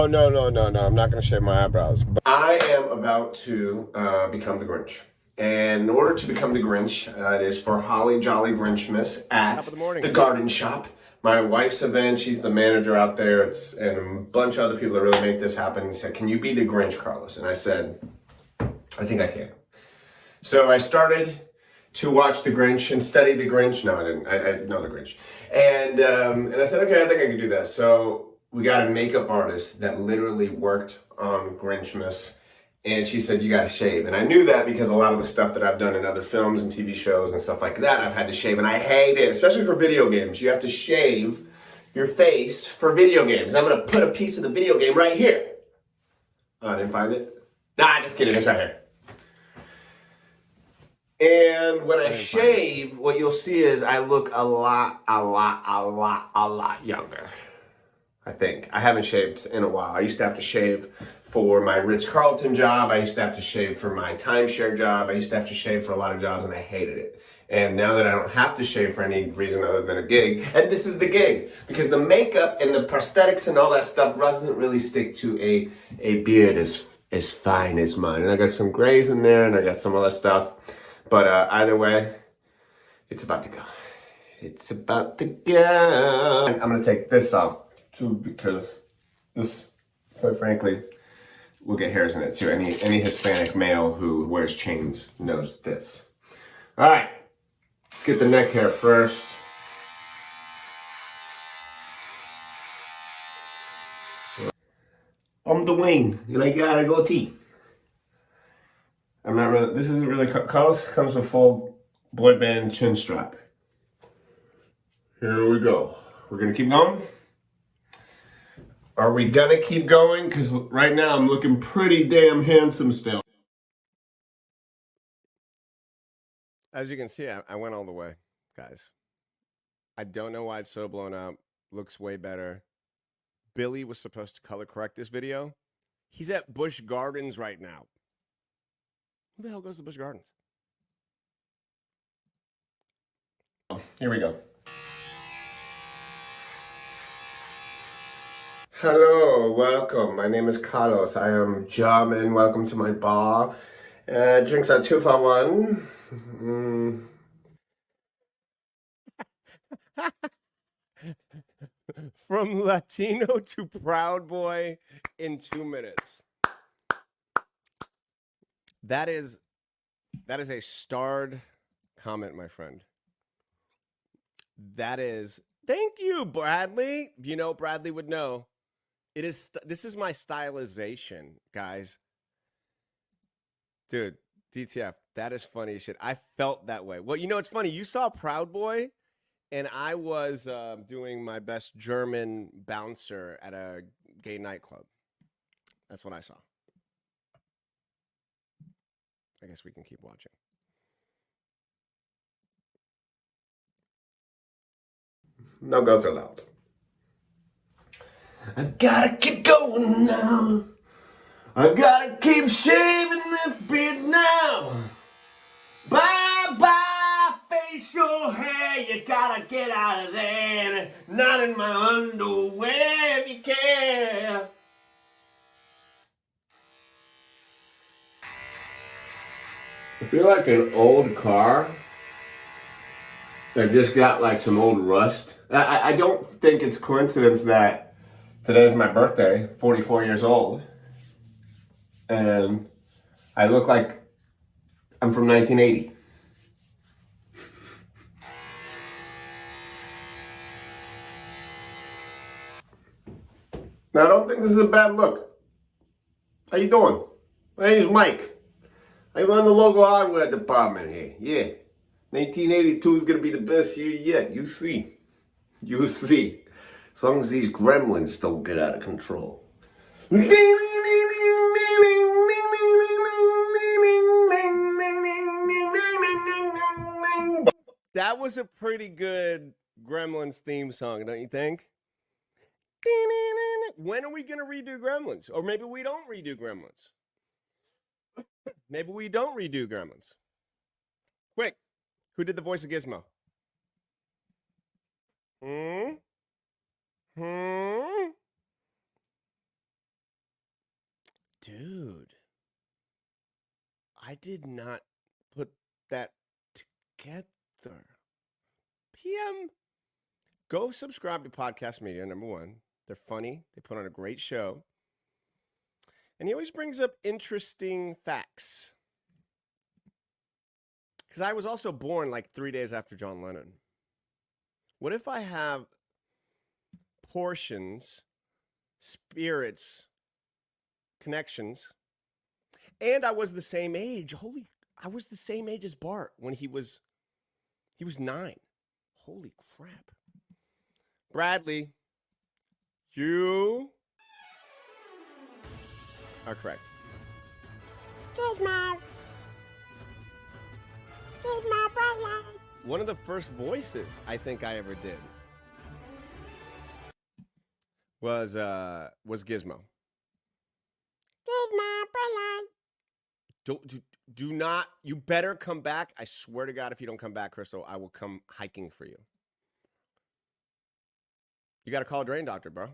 Oh, no. I'm not going to shave my eyebrows. But I am about to become the Grinch. And in order to become the Grinch, it is for Holly Jolly Grinchmas at the garden shop. My wife's event, she's the manager out there, and a bunch of other people that really make this happen. He said, "Can you be the Grinch, Carlos?" And I said, "I think I can." So I started to watch the Grinch and study the Grinch. No, I didn't. I know the Grinch. And I said, okay, I think I can do that. So we got a makeup artist that literally worked on Grinchmas. And she said, you got to shave. And I knew that because a lot of the stuff that I've done in other films and TV shows and stuff like that, I've had to shave. And I hate it, especially for video games. You have to shave your face for video games. I'm going to put a piece of the video game right here. Oh, I didn't find it? Nah, just kidding. It's right here. And when I shave, what you'll see is I look a lot younger. I think. I haven't shaved in a while. I used to have to shave for my Ritz-Carlton job. I used to have to shave for my timeshare job. I used to have to shave for a lot of jobs, and I hated it. And now that I don't have to shave for any reason other than a gig, and this is the gig, because the makeup and the prosthetics and all that stuff doesn't really stick to a beard as fine as mine. And I got some grays in there, and I got some other stuff. But either way, it's about to go. It's about to go. I'm going to take this off, too, because this, quite frankly, will get hairs in it, too. Any Hispanic male who wears chains knows this. All right. Let's get the neck hair first. I'm Dwayne. You like that? I goatee. I'm not really, this isn't really, Carlos comes with full boy band chin strap. Here we go. We're gonna keep going. Are we gonna keep going? Because right now I'm looking pretty damn handsome still. As you can see, I went all the way, guys. I don't know why it's so blown up. Looks way better. Billy was supposed to color correct this video. He's at Busch Gardens right now. Who the hell goes to Busch Gardens? Here we go. Hello, welcome. My name is Carlos. I am German. Welcome to my bar. Drinks are 2 for 1. From Latino to Proud Boy in 2 minutes. That is a starred comment, my friend. That is, thank you, Bradley. You know, Bradley would know. This is my stylization, guys. Dude, DTF, that is funny as shit. I felt that way. Well, you know, it's funny. You saw Proud Boy, and I was doing my best German bouncer at a gay nightclub. That's what I saw. I guess we can keep watching. No girls allowed. I gotta keep going now. I gotta keep shaving this beard now. Bye bye facial hair. You gotta get out of there. Not in my underwear if you care. I feel like an old car that just got like some old rust. I don't think it's coincidence that today is my birthday, 44 years old, and I look like I'm from 1980. Now, I don't think this is a bad look. How you doing? My name's Mike. I run the local hardware department here. Yeah. 1982 is going to be the best year yet. You see. You see. As long as these gremlins don't get out of control. That was a pretty good Gremlins theme song, don't you think? When are we going to redo Gremlins? Or maybe we don't redo Gremlins. Maybe we don't redo Gremlins. Quick, who did the voice of Gizmo? Dude, I did not put that together. PM, go subscribe to Podcast Media, number one. They're funny. They put on a great show. And he always brings up interesting facts. Because I was also born like 3 days after John Lennon. What if I have portions, spirits, connections, and I was the same age? I was the same age as Bart when he was 9. Holy crap. Bradley, you are correct. Here's my bright light. One of the first voices I think I ever did was Gizmo. Here's my bright light. Do not, you better come back. I swear to God, if you don't come back, Crystal, I will come hiking for you. You got to call a drain doctor, bro.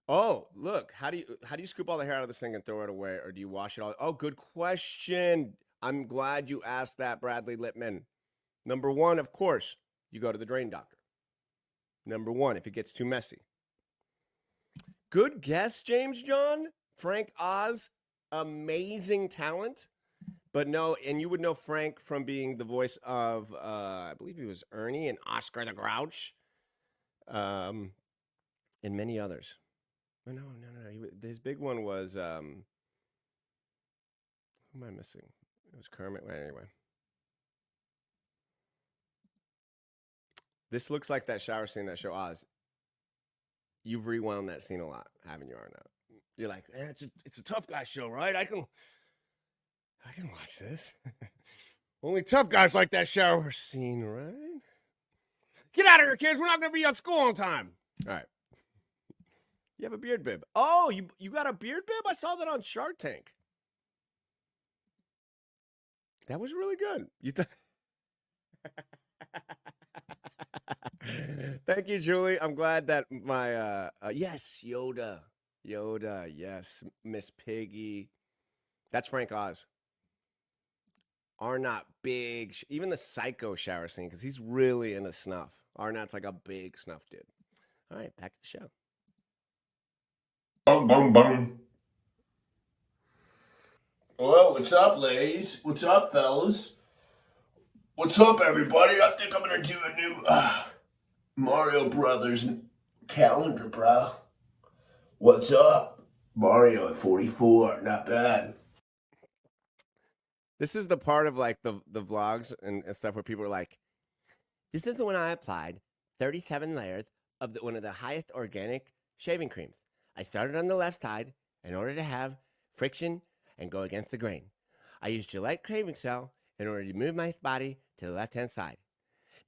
Oh, look, how do you scoop all the hair out of this thing and throw it away, or do you wash it all? Oh, good question. I'm glad you asked that, Bradley Lippman. Number one, of course, you go to the drain doctor. Number one, if it gets too messy. Good guess, James John. Frank Oz, amazing talent. But no, and you would know Frank from being the voice of, I believe he was Ernie and Oscar the Grouch, and many others. Oh, no. His big one was, who am I missing? It was Kermit. Well, anyway. This looks like that shower scene in that show, Oz. You've rewound that scene a lot, haven't you, Arnaud? You're like, it's a tough guy show, right? I can watch this. Only tough guys like that shower scene, right? Get out of here, kids. We're not going to be on school on time. All right. You have a beard bib. Oh, you got a beard bib? I saw that on Shark Tank. That was really good. Thank you, Julie. I'm glad that my yes, Yoda, yes, Miss Piggy. That's Frank Oz. Arnott, big, even the psycho shower scene, because he's really into snuff. Arnott's like a big snuff dude. All right, back to the show. Bum, bum, bum. Well, what's up, ladies? What's up, fellas? What's up, everybody? I think I'm gonna do a new Mario Brothers calendar, bro. What's up? Mario at 44, not bad. This is the part of like the vlogs and stuff where people are like, this is the one I applied 37 layers of one of the highest organic shaving creams. I started on the left side in order to have friction and go against the grain. I used Gillette Craving Cell in order to move my body to the left-hand side.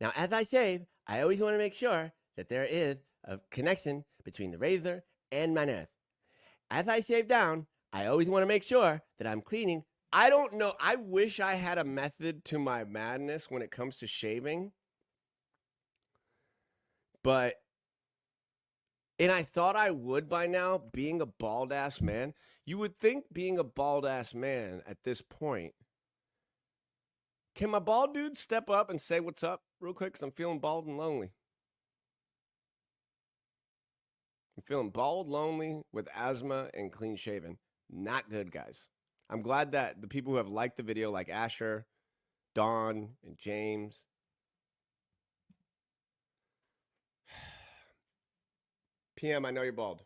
Now, as I shave, I always want to make sure that there is a connection between the razor and my nerve. As I shave down, I always want to make sure that I'm cleaning. I don't know. I wish I had a method to my madness when it comes to shaving. And I thought I would by now, being a bald-ass man. You would think being a bald-ass man at this point. Can my bald dude step up and say what's up real quick? Because I'm feeling bald and lonely. I'm feeling bald, lonely, with asthma, and clean shaven. Not good, guys. I'm glad that the people who have liked the video, like Asher, Dawn, and James. PM, I know you're bald.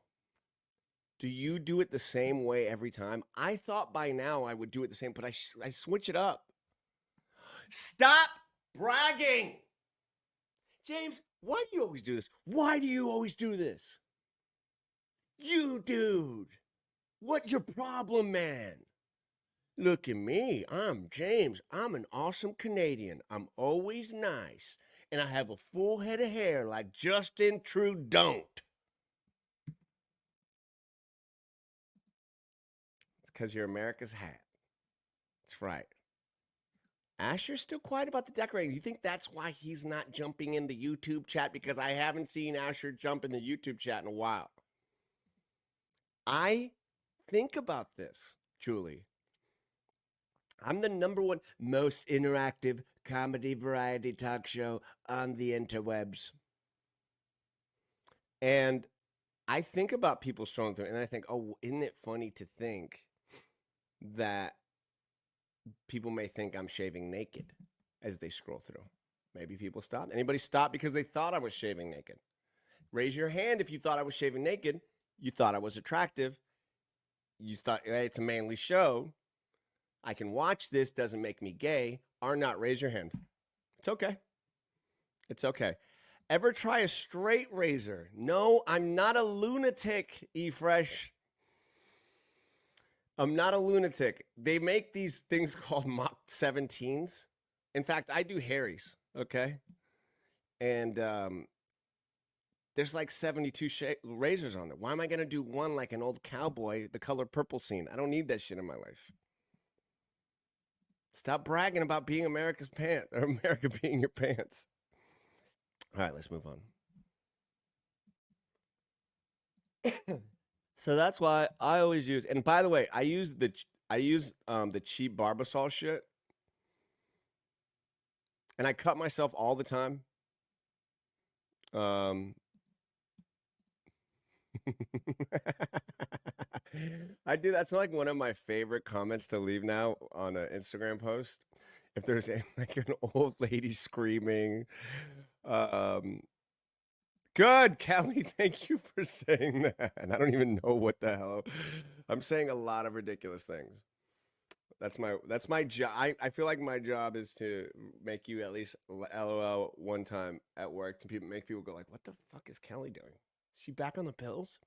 Do you do it the same way every time? I thought by now I would do it the same, but I switch it up. Stop bragging! James, why do you always do this? Why do you always do this? You dude! What's your problem, man? Look at me. I'm James. I'm an awesome Canadian. I'm always nice. And I have a full head of hair like Justin Trudeau. It's because you're America's hat. That's right. Asher's still quiet about the decorating. You think that's why he's not jumping in the YouTube chat? Because I haven't seen Asher jump in the YouTube chat in a while. I think about this, Julie. I'm the #1 most interactive comedy variety talk show on the interwebs. And I think about people strolling through, and I think, oh, isn't it funny to think that people may think I'm shaving naked as they scroll through? Maybe people stop. Anybody stop because they thought I was shaving naked? Raise your hand if you thought I was shaving naked. You thought I was attractive. You thought, hey, it's a manly show. I can watch this, doesn't make me gay. Or not, raise your hand. It's okay. It's okay. Ever try a straight razor? No, I'm not a lunatic, E-Fresh. I'm not a lunatic. They make these things called Mach 17s. In fact, I do Harry's, okay? And there's like 72 razors on there. Why am I going to do one like an old cowboy, the color purple scene? I don't need that shit in my life. Stop bragging about being America's pants, or America being your pants. All right, let's move on. So that's why I always use, and by the way, I use the cheap Barbasol shit, and I cut myself all the time. I do. That's like one of my favorite comments to leave now on an Instagram post. If there's like an old lady screaming, good, Kelly. Thank you for saying that. And I don't even know what the hell. I'm saying a lot of ridiculous things. That's my job. I feel like my job is to make you at least LOL one time at work to make people go like, what the fuck is Kelly doing? Is she back on the pills?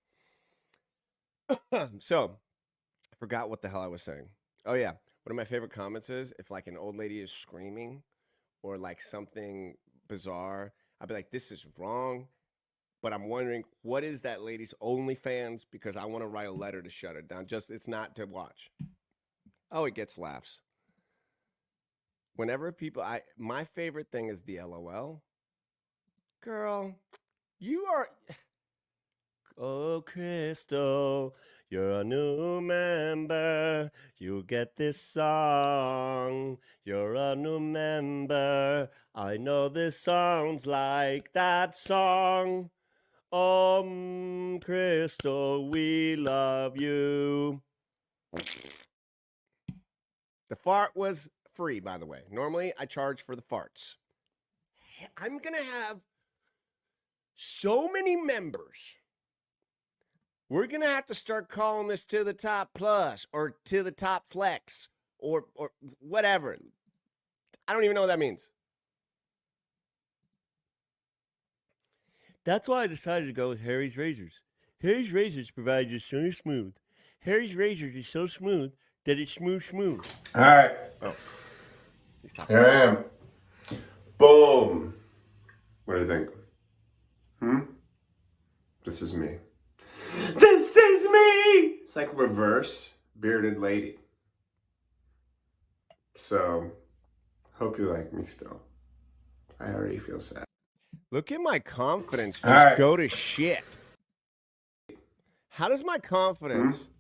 So I forgot what the hell I was saying. Oh yeah. One of my favorite comments is if like an old lady is screaming or like something bizarre, I'd be like, this is wrong. But I'm wondering, what is that lady's OnlyFans? Because I want to write a letter to shut it down. Just, it's not to watch. Oh, it gets laughs. Whenever people, my favorite thing is the LOL. Girl, you are, oh, Crystal, you're a new member. You get this song. You're a new member. I know this sounds like that song. Crystal, we love you. The fart was free, by the way. Normally, I charge for the farts. I'm going to have so many members. We're going to have to start calling this To the Top Plus or To the Top Flex or whatever. I don't even know what that means. That's why I decided to go with Harry's Razors. Harry's Razors provide you so smooth. Harry's Razors is so smooth that it's smooth. All right. Oh. Here I am. Boom. What do you think? This is me. This is me! It's like reverse bearded lady. So, hope you like me still. I already feel sad. Look at my confidence just go to shit. How does my confidence...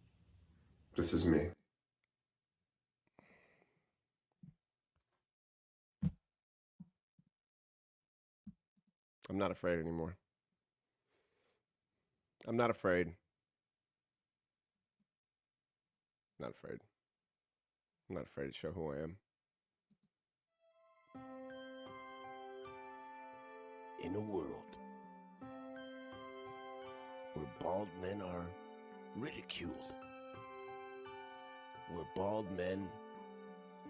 This is me. I'm not afraid anymore. I'm not afraid. Not afraid. I'm not afraid to show who I am. In a world where bald men are ridiculed, where bald men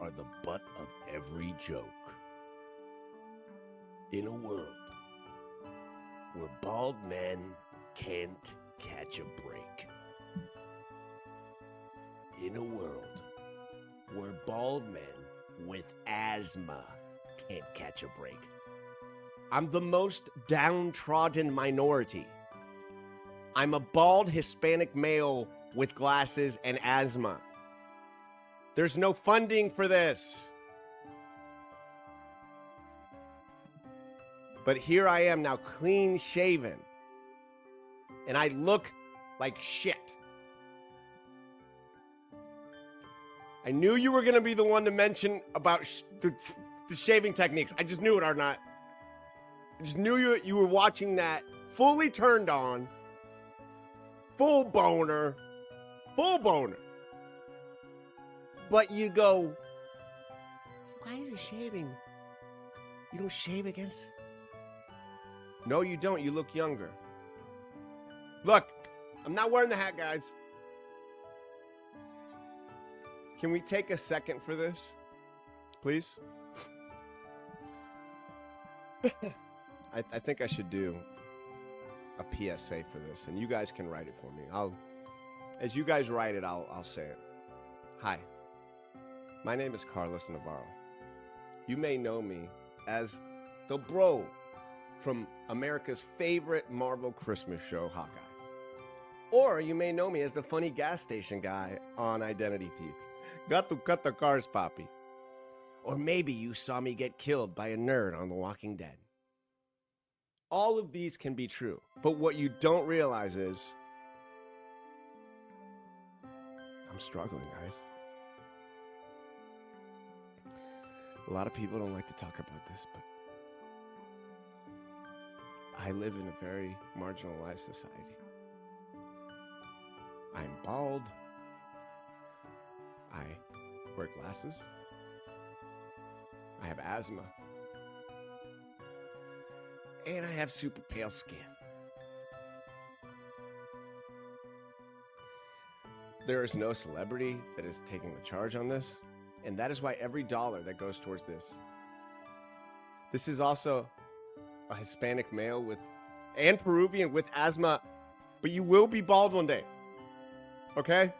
are the butt of every joke, in a world where bald men can't catch a break, in a world where bald men with asthma can't catch a break, I'm the most downtrodden minority. I'm a bald Hispanic male with glasses and asthma. There's no funding for this. But here I am now, clean shaven. And I look like shit. I knew you were going to be the one to mention about the shaving techniques. I just knew it, or not. I just knew you were watching that fully turned on, full boner. But you go, why is he shaving? You don't shave against? No, you don't. You look younger. Look, I'm not wearing the hat, guys. Can we take a second for this, please? I think I should do a PSA for this, and you guys can write it for me. As you guys write it, I'll say it. Hi, my name is Carlos Navarro. You may know me as the bro from America's favorite Marvel Christmas show, Hawkeye. Or you may know me as the funny gas station guy on Identity Thief. Got to cut the cars, Poppy. Or maybe you saw me get killed by a nerd on The Walking Dead. All of these can be true, but what you don't realize is I'm struggling, guys. A lot of people don't like to talk about this, but I live in a very marginalized society. I'm bald. I wear glasses. I have asthma. And I have super pale skin. There is no celebrity that is taking the charge on this, and that is why every dollar that goes towards this. This is also a Hispanic male and Peruvian with asthma, but you will be bald one day, okay?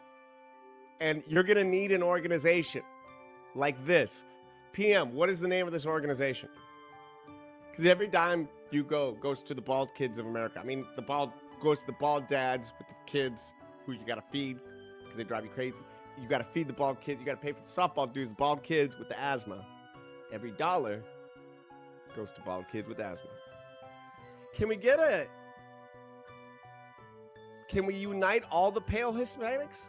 And you're gonna need an organization like this. PM, what is the name of this organization? Because every dime you goes to the bald kids of America. I mean, goes to the bald dads with the kids who you gotta feed because they drive you crazy. You gotta feed the bald kids. You gotta pay for the softball dudes, the bald kids with the asthma. Every dollar goes to bald kids with asthma. Can we unite all the pale Hispanics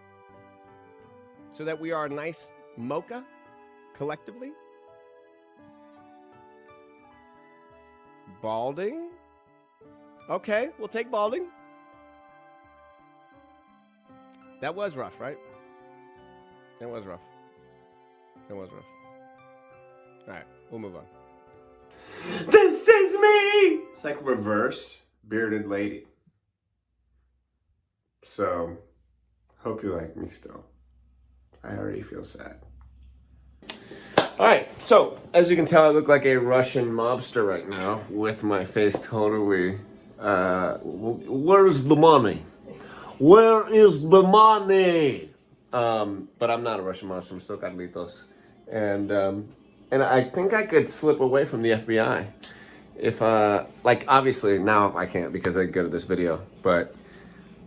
so that we are a nice mocha collectively? Balding? Okay, we'll take balding. That was rough, right? It was rough. All right, we'll move on. This is me! It's like reverse bearded lady. So, hope you like me still. I already feel sad. Alright, so, as you can tell, I look like a Russian mobster right now, with my face totally, where's the money? Where is the money? But I'm not a Russian mobster, I'm still Carlitos. And I think I could slip away from the FBI. If, obviously, now I can't because I go to this video, but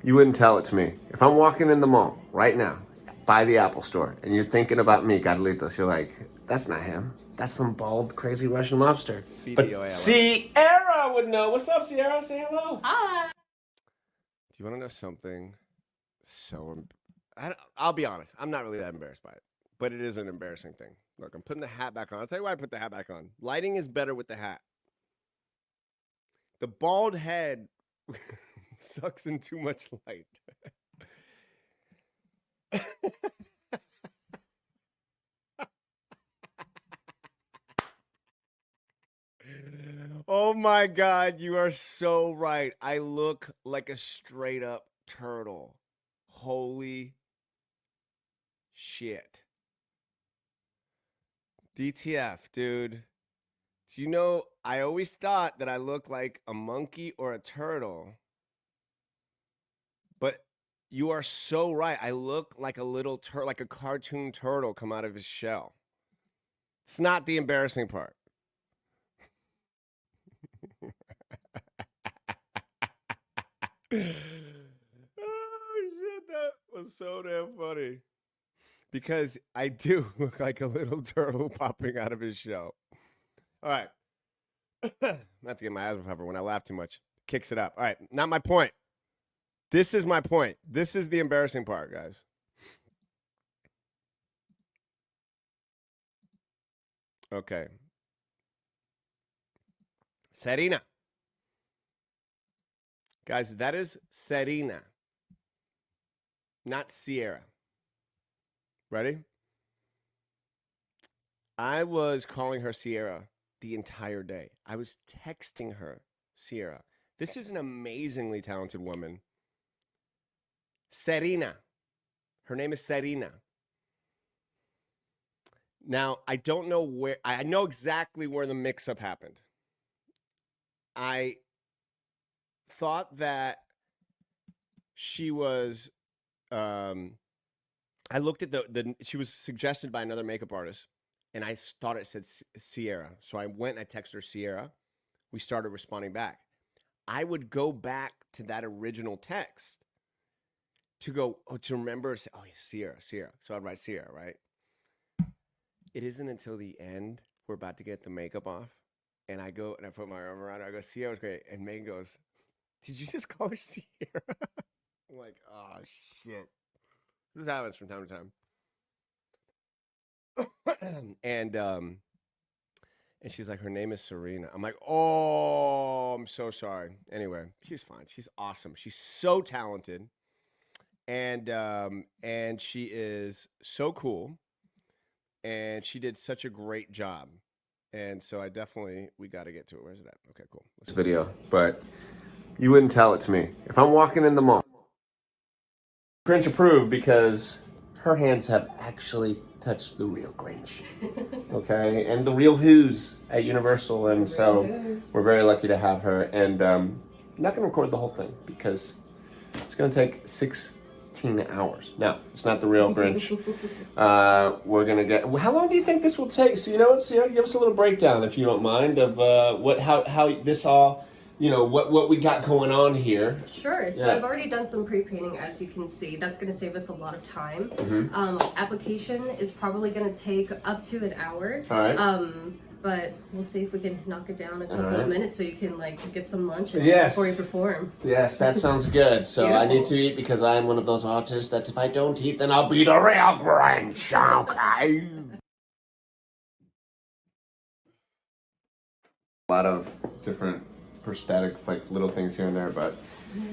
you wouldn't tell it to me. If I'm walking in the mall right now, by the Apple store, and you're thinking about me, Carlitos, you're like, that's not him. That's some bald, crazy Russian mobster. But Sierra would know. What's up, Sierra? Say hello. Hi. Do you want to know something I'll be honest. I'm not really that embarrassed by it, but it is an embarrassing thing. Look, I'm putting the hat back on. I'll tell you why I put the hat back on. Lighting is better with the hat. The bald head sucks in too much light. Oh my God, you are so right. I look like a straight up turtle. Holy shit. DTF, dude. Do you know, I always thought that I looked like a monkey or a turtle. But you are so right. I look like a little turtle, like a cartoon turtle come out of his shell. It's not the embarrassing part. Oh shit, that was so damn funny. Because I do look like a little turtle popping out of his shell. All right. Not to get my asthma puffer when I laugh too much. Kicks it up. All right, not my point. This is my point. This is the embarrassing part, guys. Okay. Serena. Guys, that is Serena, not Sierra. Ready? I was calling her Sierra the entire day. I was texting her Sierra. This is an amazingly talented woman. Serena. Her name is Serena. Now, I don't know where, I know exactly where the mix-up happened. I thought that she was, I looked at she was suggested by another makeup artist, and I thought it said Sierra. So I went and I texted her Sierra. We started responding back. I would go back to that original text to remember, say, oh, yeah, Sierra. So I'd write Sierra, right? It isn't until the end, we're about to get the makeup off, and I go and I put my arm around her. I go, Sierra's great. And Megan goes, did you just call her Sierra? I'm like, oh, shit. This happens from time to time. And she's like, her name is Serena. I'm like, oh, I'm so sorry. Anyway, she's fine. She's awesome. She's so talented. And she is so cool. And she did such a great job. And so we got to get to it. Where's it at? Okay, cool. This video, but you wouldn't tell it to me. If I'm walking in the mall, Grinch approved because her hands have actually touched the real Grinch. Okay, and the real Who's at Universal. And so we're very lucky to have her. And I'm not going to record the whole thing because it's going to take 16 hours. No, it's not the real Grinch. We're gonna get. How long do you think this will take? So give us a little breakdown, if you don't mind, of how this all, what we got going on here. Sure. So I've already done some pre-painting, as you can see. That's going to save us a lot of time. Application is probably going to take up to an hour. All right. But we'll see if we can knock it down a couple of minutes so you can get some lunch yes. before you perform. Yes, that sounds good. So I need to eat because I'm one of those artists that if I don't eat, then I'll be the real Grinch. Okay. A lot of different prosthetics, like little things here and there, but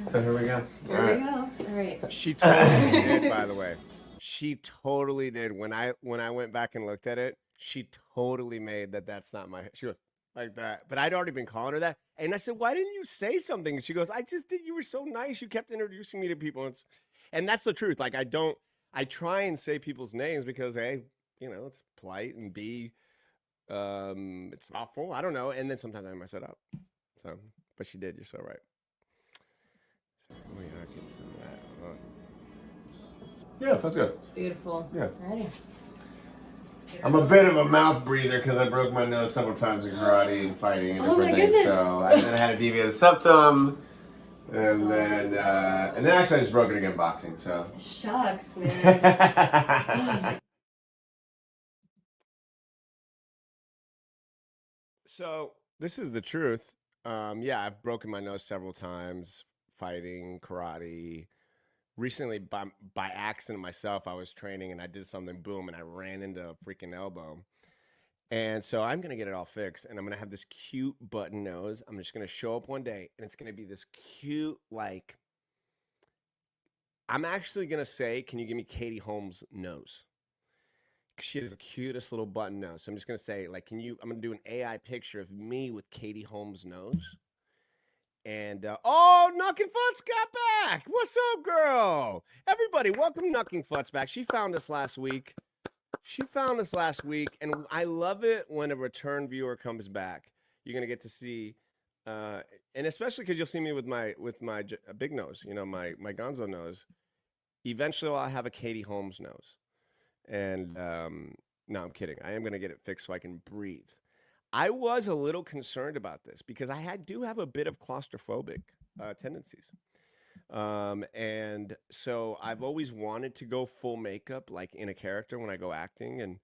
so here we go. There we go. All right. She totally did, by the way. She totally did. When I went back and looked at it, she totally made that's not my. She goes like that, but I'd already been calling her that, and I said, "Why didn't you say something?" And she goes, "I just did. You were so nice. You kept introducing me to people." And that's the truth. Like I try and say people's names because A, it's polite, and B, it's thoughtful. I don't know, and then sometimes I mess it up. So, but she did. You're so right. So we are getting some of that. Yeah, that's good. Beautiful. Yeah. Alrighty. I'm a bit of a mouth breather because I broke my nose several times in karate and fighting and different things. Goodness. So I had a deviated septum, and then actually I just broke it again boxing. So shucks, man. So this is the truth. I've broken my nose several times fighting karate. Recently, by accident myself, I was training and I did something, boom, and I ran into a freaking elbow. And so I'm going to get it all fixed, and I'm going to have this cute button nose. I'm just going to show up one day, and it's going to be this cute, I'm actually going to say, can you give me Katie Holmes' nose? She has the cutest little button nose. So I'm just going to say, I'm going to do an AI picture of me with Katie Holmes' nose. And, Knucking Futz got back. What's up, girl? Everybody, welcome Knucking Futz back. She found us last week. And I love it when a return viewer comes back. You're going to get to see, and especially because you'll see me with my big nose, my gonzo nose. Eventually, I'll have a Katie Holmes nose. And, no, I'm kidding. I am going to get it fixed so I can breathe. I was a little concerned about this because I do have a bit of claustrophobic tendencies. And so I've always wanted to go full makeup, like in a character when I go acting,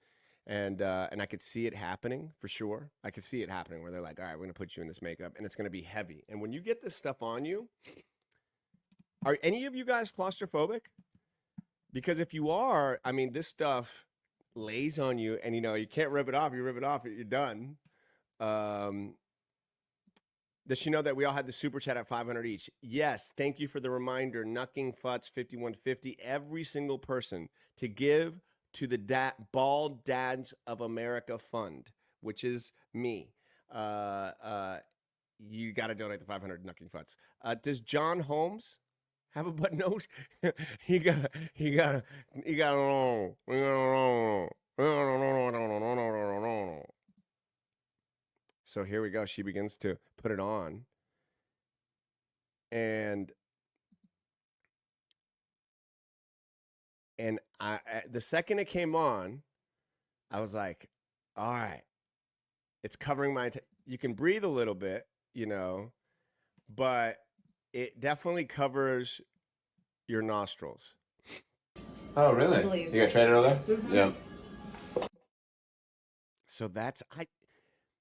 and I could see it happening for sure. I could see it happening where they're like, all right, we're going to put you in this makeup and it's going to be heavy. And when you get this stuff on you, are any of you guys claustrophobic? Because if you are, this stuff, lays on you, and you can't rip it off. You rip it off, you're done. Does she know that we all had the super chat at 500 each? Yes. Thank you for the reminder. Knucking Futz 5150. Every single person to give to the Bald Dads of America Fund, which is me. You got to donate the 500 Knucking Futz. Does John Holmes have a button nose? he got. So here we go. She begins to put it on. And the second it came on, I was like, all right, it's covering my, you can breathe a little bit, but it definitely covers your nostrils. Oh, really? You got trained over there? Mm-hmm. Yeah. So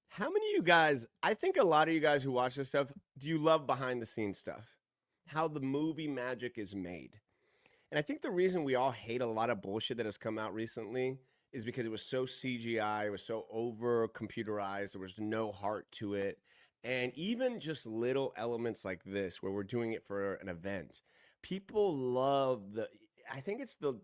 how many of you guys, I think a lot of you guys who watch this stuff, do you love behind the scenes stuff? How the movie magic is made. And I think the reason we all hate a lot of bullshit that has come out recently is because it was so CGI, it was so over computerized, there was no heart to it. And even just little elements like this, where we're doing it for an event, people love I think it's the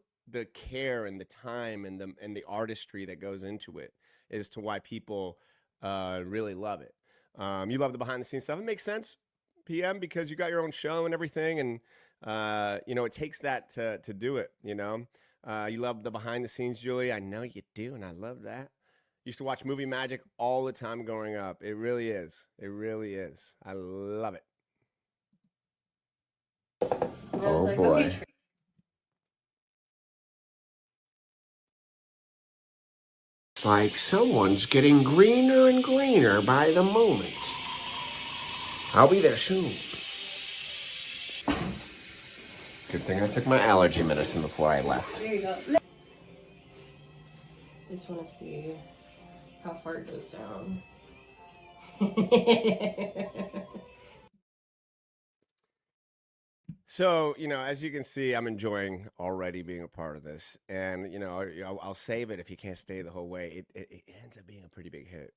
care and the time and the artistry that goes into it as to why people really love it. You love the behind the scenes stuff. It makes sense, PM, because you got your own show and everything, and it takes that to do it. You love the behind the scenes, Julie. I know you do, and I love that. Used to watch movie magic all the time growing up. It really is. It really is. I love it. Oh boy. Okay, It's like someone's getting greener and greener by the moment. I'll be there soon. Good thing I took my allergy medicine before I left. there you go. Just want to see how far it goes down. So, as you can see, I'm enjoying already being a part of this. And, I'll save it if you can't stay the whole way. It ends up being a pretty big hit.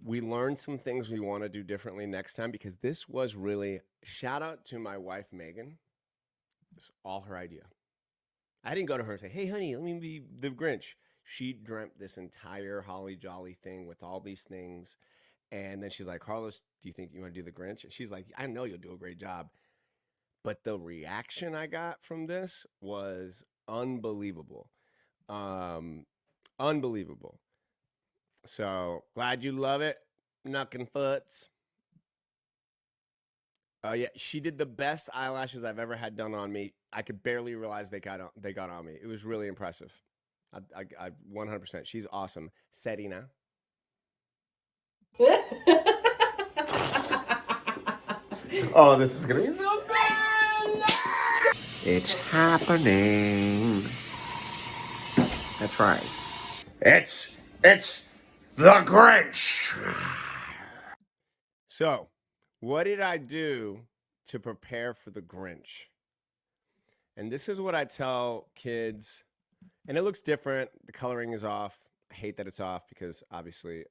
We learned some things we want to do differently next time, because this was really, shout out to my wife, Megan. It's all her idea. I didn't go to her and say, hey, honey, let me be the Grinch. She dreamt this entire Holly Jolly thing with all these things. And then she's like, Carlos, do you think you want to do the Grinch? And she's like, I know you'll do a great job. But the reaction I got from this was unbelievable. Unbelievable. So glad you love it. Knuckin' Futz. Oh yeah, she did the best eyelashes I've ever had done on me. I could barely realize they got on me. It was really impressive. I 100%. She's awesome. Serena. Oh, this is gonna be so bad. It's happening. That's right. It's the Grinch. So, what did I do to prepare for the Grinch? And this is what I tell kids, and it looks different. The coloring is off. I hate that it's off because obviously,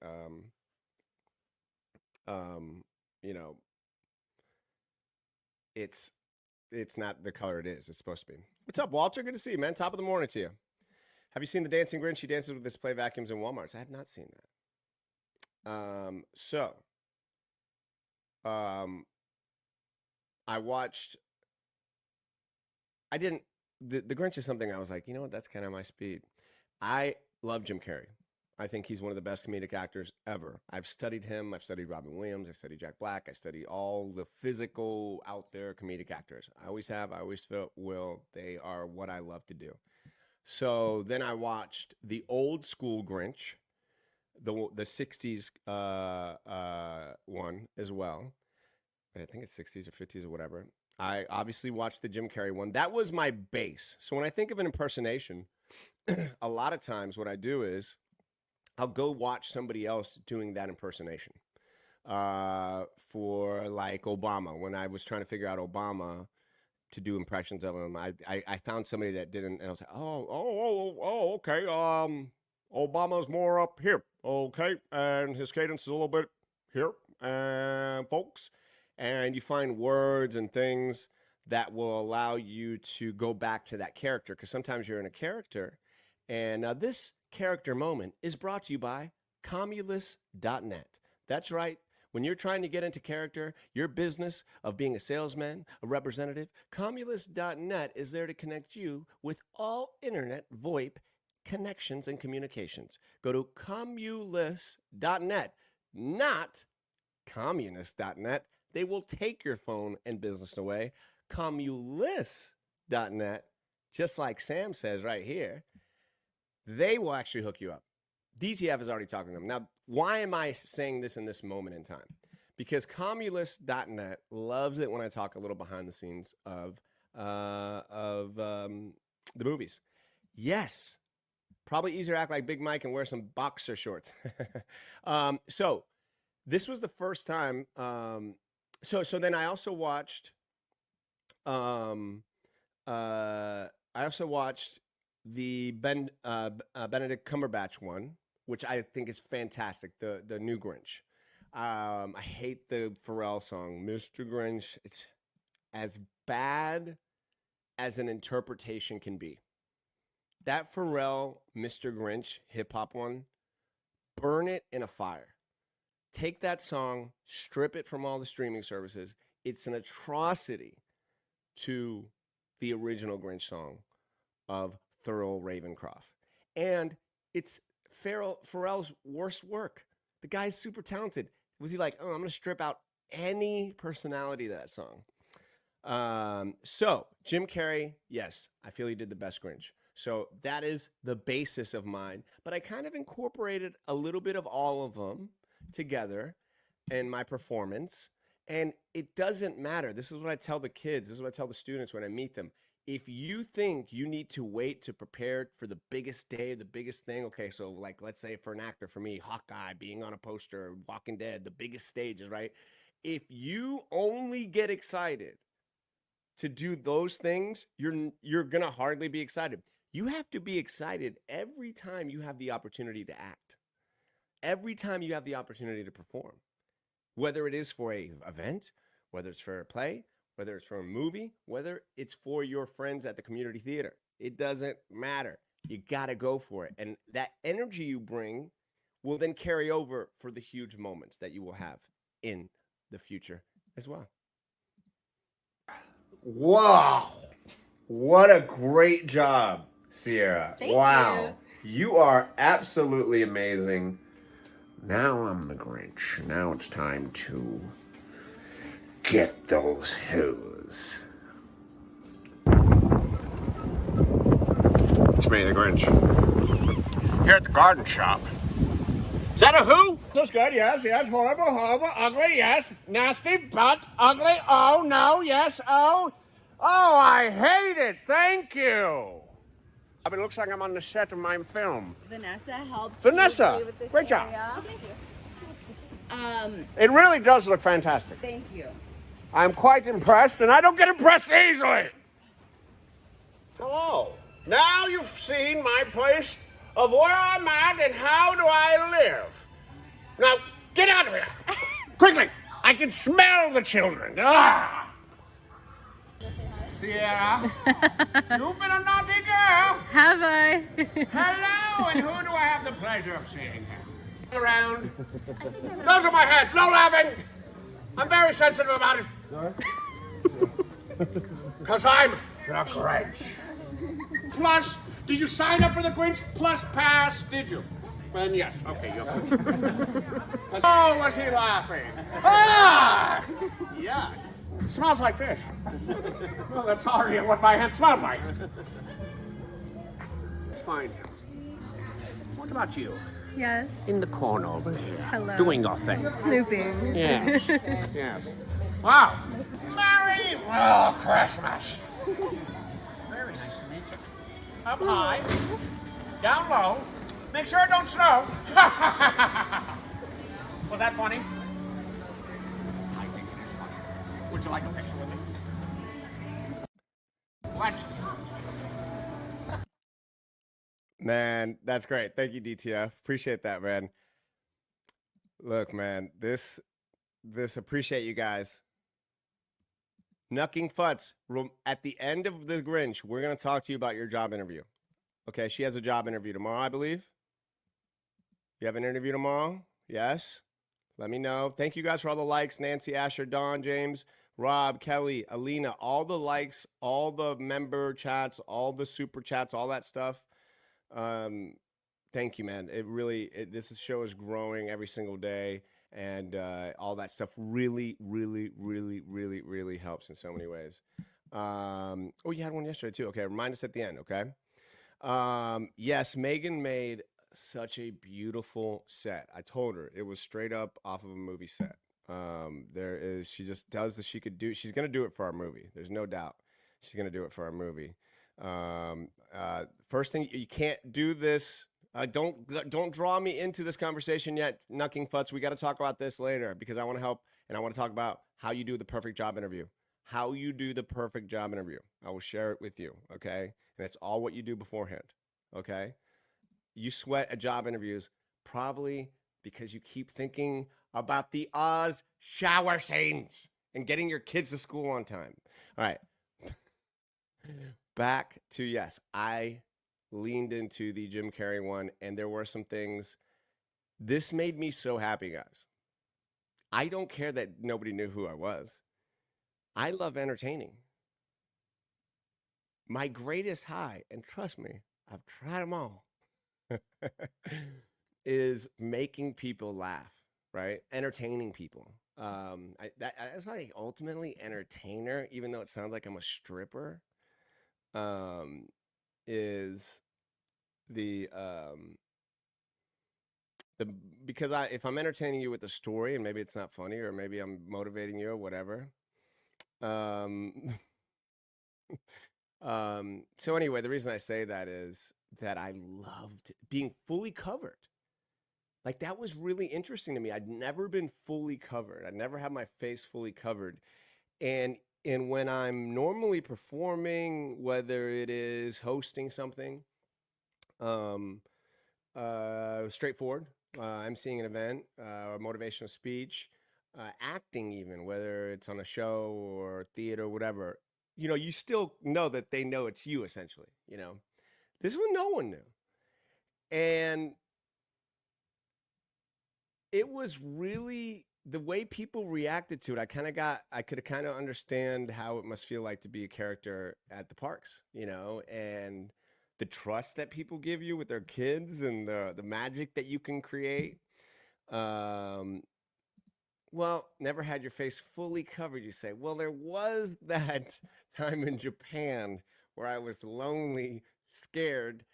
it's not the color it is. It's supposed to be. What's up, Walter? Good to see you, man. Top of the morning to you. Have you seen the Dancing Grinch? He dances with display vacuums in Walmarts. I have not seen that. I watched. The Grinch is something I was like, you know what? That's kind of my speed. I love Jim Carrey. I think he's one of the best comedic actors ever. I've studied him. I've studied Robin Williams. I studied Jack Black. I study all the physical out there comedic actors. I always have. I always will. They are what I love to do. So then I watched the old school Grinch, the 60s one as well. I think it's 60s or 50s or whatever. I obviously watched the Jim Carrey one. That was my base. So when I think of an impersonation, a lot of times what I do is I'll go watch somebody else doing that impersonation. For like Obama, when I was trying to figure out Obama, to do impressions of him. I found somebody that didn't, and I was like, okay. Obama's more up here, okay, and his cadence is a little bit here, and folks, and you find words and things that will allow you to go back to that character, because sometimes you're in a character. And this character moment is brought to you by Comulus.net. That's right. When you're trying to get into character, your business of being a salesman, a representative, Comulus.net is there to connect you with all internet VoIP connections and communications. Go to Comulus.net, not Communist.net. They will take your phone and business away. Comulus.net, just like Sam says right here, they will actually hook you up. DTF is already talking to them. Now, why am I saying this in this moment in time? Because Comulus.net loves it when I talk a little behind the scenes of the movies. Yes, probably easier to act like Big Mike and wear some boxer shorts. So this was the first time. So then I also watched. I also watched the Benedict Cumberbatch one, which I think is fantastic. The new Grinch. I hate the Pharrell song, Mr. Grinch. It's as bad as an interpretation can be. That Pharrell Mr. Grinch hip hop one, burn it in a fire. Take that song, strip it from all the streaming services. It's an atrocity to the original Grinch song of Thurl Ravencroft. And it's Pharrell's worst work. The guy's super talented. Was he like, oh, I'm going to strip out any personality to that song? So Jim Carrey, yes, I feel he did the best Grinch. So that is the basis of mine. But I kind of incorporated a little bit of all of them together in my performance. And it doesn't matter. This is what I tell the kids. This is what I tell the students when I meet them. If you think you need to wait to prepare for the biggest day, the biggest thing, okay, so like let's say for an actor, for me, Hawkeye, being on a poster, Walking Dead, the biggest stages, right? If you only get excited to do those things, you're going to hardly be excited. You have to be excited every time you have the opportunity to act, every time you have the opportunity to perform, whether it is for an event, whether it's for a play, whether it's for a movie, whether it's for your friends at the community theater. It doesn't matter. You got to go for it. And that energy you bring will then carry over for the huge moments that you will have in the future as well. Wow. What a great job, Sierra. Thank Wow. You are absolutely amazing. Now I'm the Grinch. Now it's time to get those hoes. It's me, the Grinch. Here at the garden shop. Is that a who? That's good, yes, horrible, ugly, yes, nasty, but ugly, oh, no, yes, oh, I hate it, thank you. I mean, it looks like I'm on the set of my film. Vanessa helped. Vanessa, you with this great job. area. Oh, thank you. It really does look fantastic. Thank you. I'm quite impressed, and I don't get impressed easily. Hello. Now you've seen my place of where I'm at and how do I live. Now, get out of here. Quickly. I can smell the children. Ah! Sierra, you've been a naughty girl. Have I? Hello, and who do I have the pleasure of seeing here? Around. Those are my hands. No laughing. I'm very sensitive about it. Because I'm the Grinch. Plus, did you sign up for the Grinch Plus Pass? Did you? Then yes. Okay, you're good. Oh, was he laughing? Ah! Yuck. Smells like fish. Well, that's already what my hand smelled like. Find him. What about you? Yes. In the corner over here. Hello. Doing your thing. Snooping. Yes. Yes. Wow. Merry Christmas. Very nice to meet you. Up high. Down low. Make sure it don't snow. Was that funny? I think it is funny. Would you like a picture with me? Man, that's great. Thank you, DTF. Appreciate that, man. Look, man, this appreciate you guys. Knucking Futz, at the end of the Grinch, we're going to talk to you about your job interview. Okay, she has a job interview tomorrow, I believe. You have an interview tomorrow? Yes? Let me know. Thank you guys for all the likes. Nancy, Asher, Don, James, Rob, Kelly, Alina, all the likes, all the member chats, all the super chats, all that stuff. Thank you, man. This show is growing every single day, and all that stuff really, really, really, really, really helps in so many ways. Oh, you had one yesterday too. Okay, remind us at the end. Okay. Yes, Megan made such a beautiful set. I told her it was straight up off of a movie set. She just does that. She's gonna do it for our movie. There's no doubt. She's gonna do it for our movie. First thing, you can't do this. Don't draw me into this conversation yet, Knucking Futz. We got to talk about this later because I want to help, and I want to talk about how you do the perfect job interview. How you do the perfect job interview. I will share it with you, okay? And it's all what you do beforehand, okay? You sweat at job interviews probably because you keep thinking about the Oz shower scenes and getting your kids to school on time. All right. Back to, yes, I leaned into the Jim Carrey one, and there were some things. This made me so happy, guys. I don't care that nobody knew who I was. I love entertaining. My greatest high, and trust me, I've tried them all, is making people laugh, right? Entertaining people. That's like ultimately entertainer, even though it sounds like I'm a stripper. Is the because if I'm entertaining you with a story and maybe it's not funny or maybe I'm motivating you or whatever. So anyway, the reason I say that is that I loved being fully covered. Like that was really interesting to me. I'd never been fully covered. I'd never had my face fully covered. And when I'm normally performing, whether it is hosting something, straightforward, emceeing an event, a motivational speech, acting even, whether it's on a show or theater, whatever, you still know that they know it's you essentially, This one no one knew. And it was really the way people reacted to it. I could kind of understand how it must feel like to be a character at the parks, and the trust that people give you with their kids and the magic that you can create. Well, never had your face fully covered, you say. Well, there was that time in Japan where I was lonely, scared.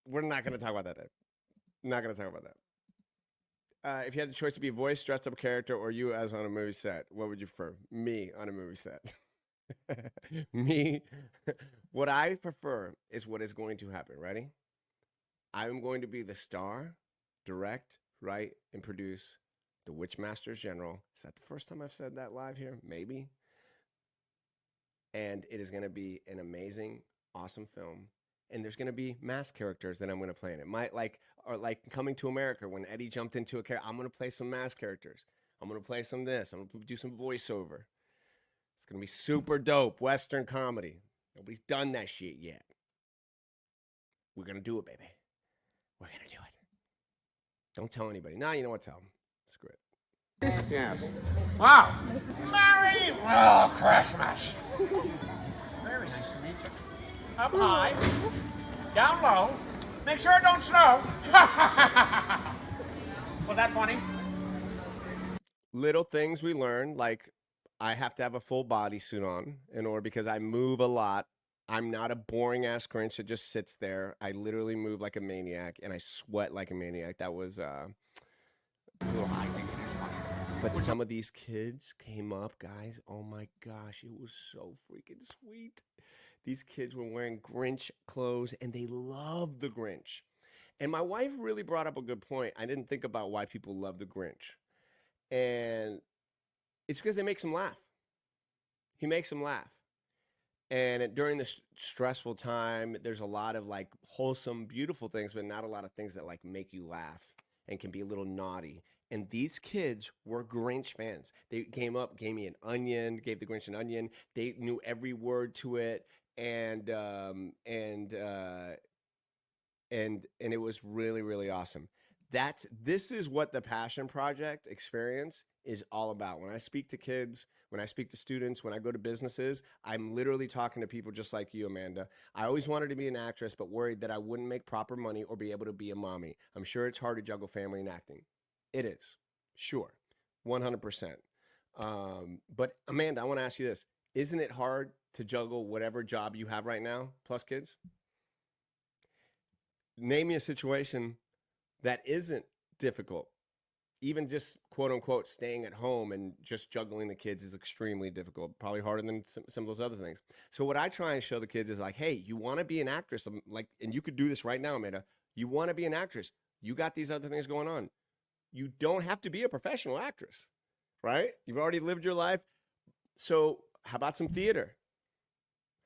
We're not going to talk about that. Not going to talk about that. If you had the choice to be a voice, dressed up character, or you as on a movie set, what would you prefer? Me on a movie set. Me. What I prefer is what is going to happen. Ready? I'm going to be the star, direct, write, and produce The Witchmasters General. Is that the first time I've said that live here? Maybe. And it is going to be an amazing, awesome film. And there's going to be mask characters that I'm going to play in it. Like Coming to America when Eddie jumped into a character. I'm going to play some mask characters. I'm going to play some this. I'm going to do some voiceover. It's going to be super dope. Western comedy. Nobody's done that shit yet. We're going to do it, baby. We're going to do it. Don't tell anybody. No, you know what? Tell them. Screw it. Yes. Wow. Merry Christmas. Very nice to meet you. Up high, down low. Make sure it don't snow. Was that funny? Little things we learn, like I have to have a full bodysuit on in order because I move a lot. I'm not a boring ass Grinch that just sits there. I literally move like a maniac and I sweat like a maniac. That was but some of these kids came up, guys. Oh my gosh, it was so freaking sweet. These kids were wearing Grinch clothes and they loved the Grinch. And my wife really brought up a good point. I didn't think about why people love the Grinch. And it's because they makes them laugh. He makes them laugh. And during this stressful time, there's a lot of like wholesome, beautiful things, but not a lot of things that like make you laugh and can be a little naughty. And these kids were Grinch fans. They came up, gave me an onion, gave the Grinch an onion. They knew every word to it, and it was really, really awesome. This is what the Passion Project experience is all about. When I speak to kids, when I speak to students, when I go to businesses, I'm literally talking to people just like you, Amanda. I always wanted to be an actress, but worried that I wouldn't make proper money or be able to be a mommy. I'm sure it's hard to juggle family and acting. It is, sure, 100%. But Amanda, I want to ask you this. Isn't it hard to juggle whatever job you have right now, plus kids? Name me a situation that isn't difficult. Even just quote unquote staying at home and just juggling the kids is extremely difficult, probably harder than some of those other things. So what I try and show the kids is like, hey, you want to be an actress, and you could do this right now, Amanda. You want to be an actress. You got these other things going on. You don't have to be a professional actress, right? You've already lived your life. So how about some theater?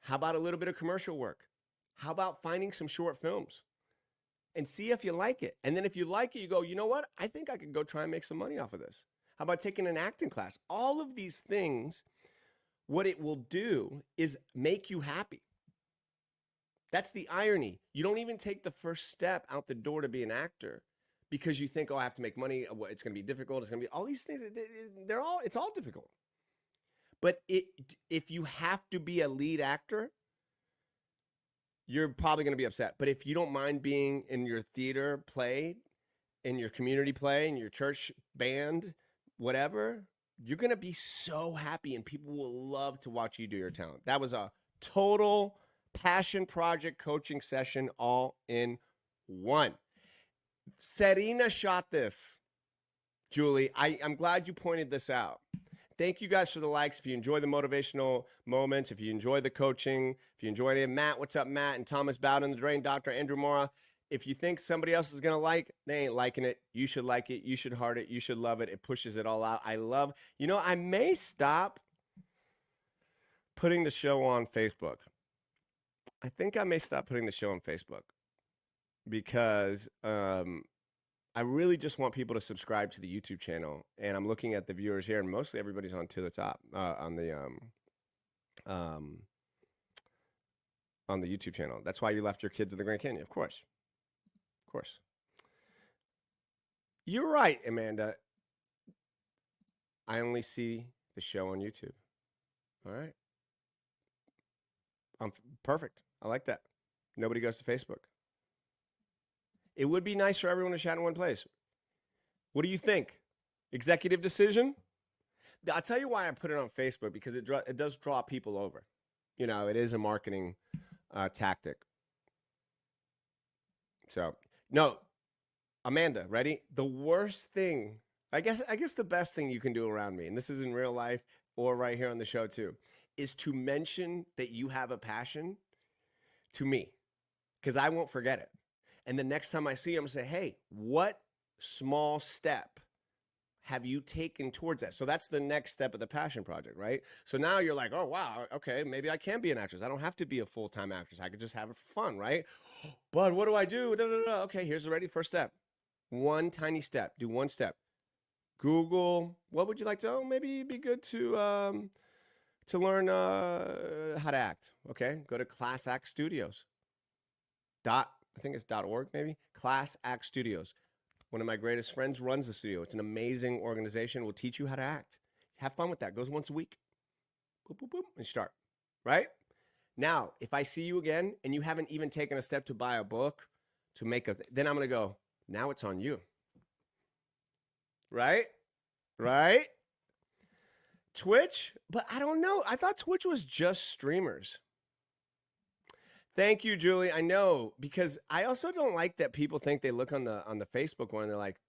How about a little bit of commercial work? How about finding some short films? And see if you like it. And then if you like it, you go, you know what? I think I could go try and make some money off of this. How about taking an acting class? All of these things, what it will do is make you happy. That's the irony. You don't even take the first step out the door to be an actor because you think, oh, I have to make money. It's going to be difficult. It's going to be all these things. It's all difficult. But if you have to be a lead actor, you're probably going to be upset. But if you don't mind being in your theater play, in your community play, in your church band, whatever, you're going to be so happy and people will love to watch you do your talent. That was a total Passion Project coaching session all in one. Serena shot this. Julie, I'm glad you pointed this out. Thank you guys for the likes. If you enjoy the motivational moments, if you enjoy the coaching, if you enjoy it, Matt, what's up, Matt? And Thomas Bowden, the Drain, Dr. Andrew Mora. If you think somebody else is going to like, they ain't liking it. You should like it. You should heart it. You should love it. It pushes it all out. I may stop putting the show on Facebook. I think I may stop putting the show on Facebook because I really just want people to subscribe to the YouTube channel, and I'm looking at the viewers here, and mostly everybody's on to the top on the YouTube channel. That's why you left your kids in the Grand Canyon, of course. You're right, Amanda. I only see the show on YouTube. All right, I'm perfect. I like that. Nobody goes to Facebook. It would be nice for everyone to chat in one place. What do you think? Executive decision? I'll tell you why I put it on Facebook, because it does draw people over. You know, it is a marketing tactic. So, no, Amanda, ready? The worst thing, I guess the best thing you can do around me, and this is in real life or right here on the show too, is to mention that you have a passion to me, because I won't forget it. And the next time I see him, say, hey, what small step have you taken towards that? So that's the next step of the Passion Project, right? So now you're like, oh, wow, okay, maybe I can be an actress. I don't have to be a full-time actress. I could just have it for fun, right? But what do I do? Okay, here's the first step. One tiny step. Do one step. Google, what would you like to, maybe it'd be good to learn how to act, okay? Go to Class Act Studios. I think it's .org maybe. Class Act Studios. One of my greatest friends runs the studio. It's an amazing organization. It will teach you how to act. Have fun with that. Goes once a week. Boop, boop, boop, and start. Right? Now, if I see you again and you haven't even taken a step to buy a book, then I'm going to go, now it's on you. Right? Right? Twitch? But I don't know. I thought Twitch was just streamers. Thank you, Julie. I know, because I also don't like that people think they look on the Facebook one and they're like,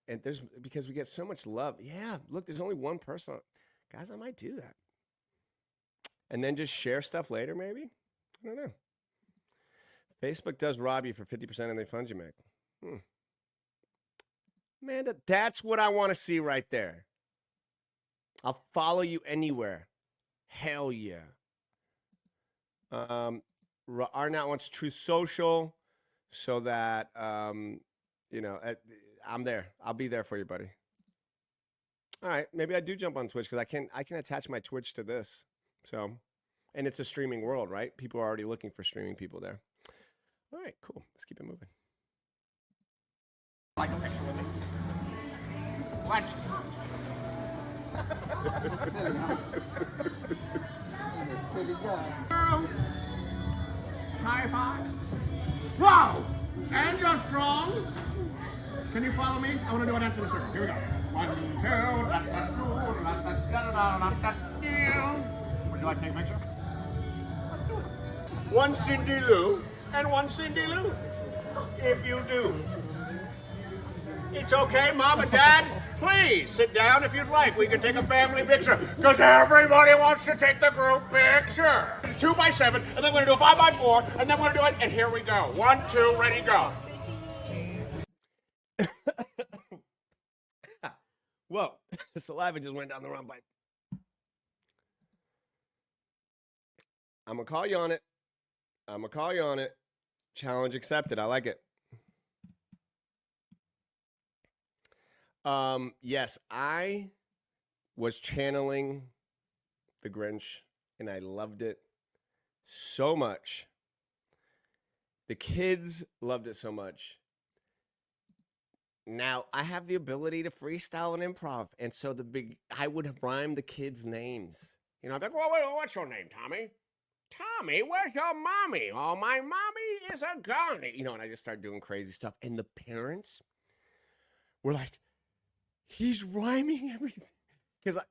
because we get so much love. Yeah, look, there's only one person. Guys, I might do that. And then just share stuff later, maybe? I don't know. Facebook does rob you for 50% of the funds you make. Man, that's what I want to see right there. I'll follow you anywhere. Hell yeah. Arnott wants Truth Social, so that you know, I'm there. I'll be there for you, buddy. All right, maybe I do jump on Twitch because I can attach my Twitch to this. So, and it's a streaming world, right? People are already looking for streaming people there. All right, cool. Let's keep it moving. Like a picture with me. Let's. Girl. High five. Wow! And you're strong. Can you follow me? I want to do a dance in a circle. Here we go. 1, 2, would you like to take a picture? One Cindy Lou and one Cindy Lou. If you do. It's okay, Mom and Dad. Please sit down if you'd like. We can take a family picture because everybody wants to take the group picture. It's 2 by 7, and then we're gonna do a 5 by 4, and then we're gonna do it. And here we go. 1, 2, ready, go. Whoa, the saliva just went down the wrong pipe. I'm gonna call you on it. I'm gonna call you on it. Challenge accepted. I like it. Yes, I was channeling the Grinch and I loved it so much. The kids loved it so much. Now I have the ability to freestyle and improv. And so I would rhyme the kids' names. You know, I'd be like, well, what's your name, Tommy? Tommy, where's your mommy? Oh, my mommy is a gun. You know, and I just started doing crazy stuff. And the parents were like, he's rhyming everything. Because